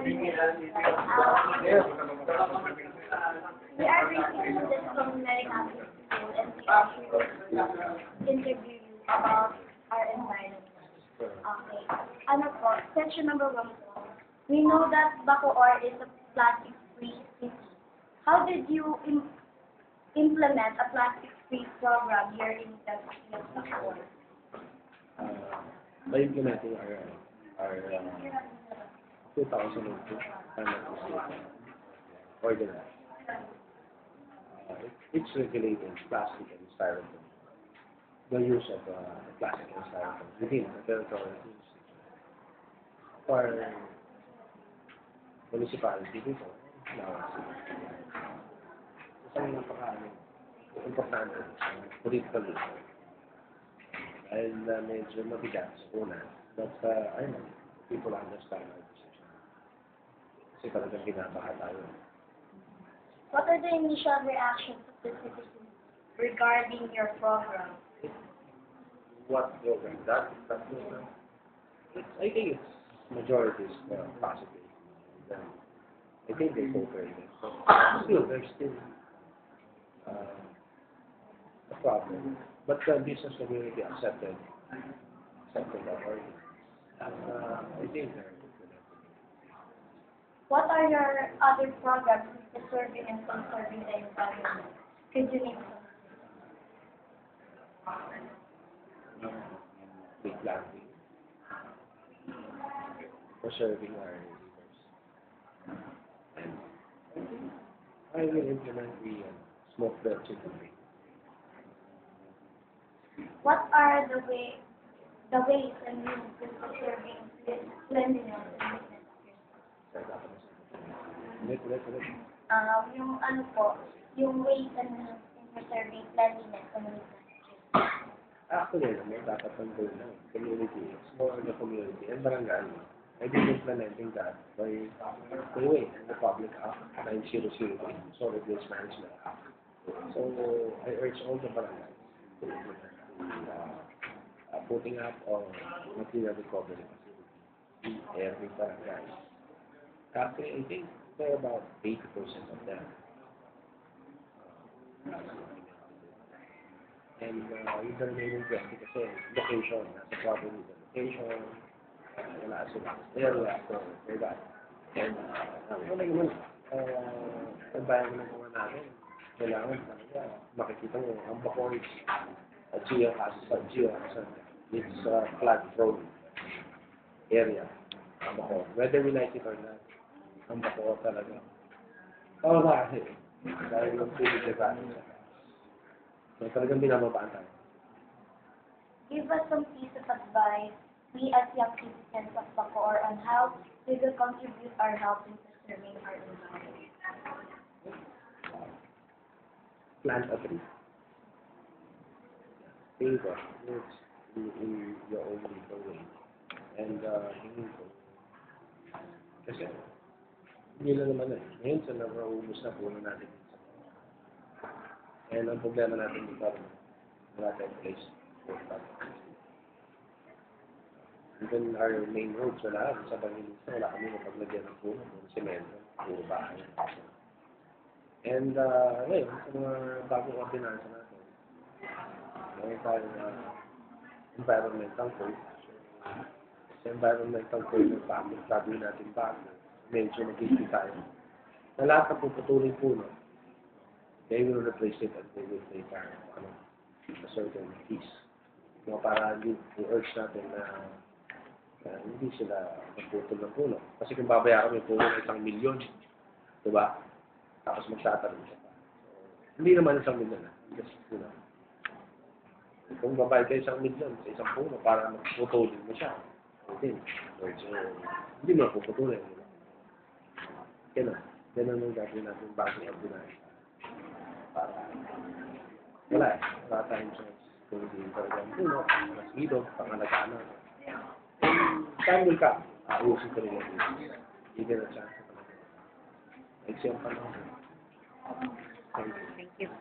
We are receiving this from American School and we are here to interview you about our environment. Okay. Ano po, section number 1 po. We know that Bacoor is a plastic-free city. How did you implement a plastic-free program here in the city of Bacoor? By implementing our 2002 ordinance. It's regulating plastic and styrofoam. The use of plastic and styrofoam within the territorial jurisdiction. For municipality dito, isang importante political issue. Dahil medyo mabigat sa una, but I know people understand our position. Kasi talagang binabaha tayo. What are the initial reactions of the citizens regarding your program? What program? That program? I think it's majority is positive. I think they cooperate. Still, there's still a problem. But the business community accepted that argument. And I think they're implementing. What are your other programs preserving and conserving the environment? Could you name some? Big planting, preserving our rivers. And I will implement the smoke belt security. What are the ways and means in preserving cleanliness and neatness? Yung ano po, yung ways and means in preserving cleanliness and neatness. Actually, dapat ang goal ng community. It's more on the community and barangay. I've been implementing that by way in the public act 9003, Solid Waste Management Act. So I urge all the barangays to implement putting up on material recovery facility in every barangay. Actually, I think there are about 80% of them. And yung the remaining 20% kasi location, nasa problem with the location, wala sila area for that. And wala naman, ang bayan ng mga natin, kailangan makikita mo, ang Bacoor is a geohazard, it's a flood-prone area, ang Bacoor. Whether we like it or not, ang Bacoor talaga. Dahil ng tubig na galing sa so, talagang binababaan tayo. Give us some piece of advice, we as young citizens of Bacoor, on how we will contribute our help in preserving our environment. Plant a tree. Think of it in your own little way. And hingin ko. Kasi, hindi lang naman ngayon sa naubos na puno natin. And ang problema natin dito, wala tayong place for that. Even our main roads, wala. Sa Bangilis na wala kami mapaglagyan ng puno, semento, puro bahay. And ngayon, sa mga bagong ordinansa natin, meron tayong environmental code. Sa environmental code ng bago, gagawin natin bago, medyo mag-isip tayo. Na lahat na puputuling puno, they will replace it and they will take a certain piece. No, para i-urge natin na hindi sila magputol ng puno. Kasi kung babayaran may puno na 1 milyon, diba? Tapos magtatanong siya pa. So, hindi naman 1 milyon na. Just, kung babayad kayo 1 milyon sa isang puno para magputulin mo siya, hindi mo puputulin. Ganun ang gagawin natin bago ordinary. Para wala tayong chance kung hindi talagang puno, mas ilog, pangalagaan natin. Time will come, ayusin ko rin yung business. Hindi na chance talaga. Example lang. Thank you.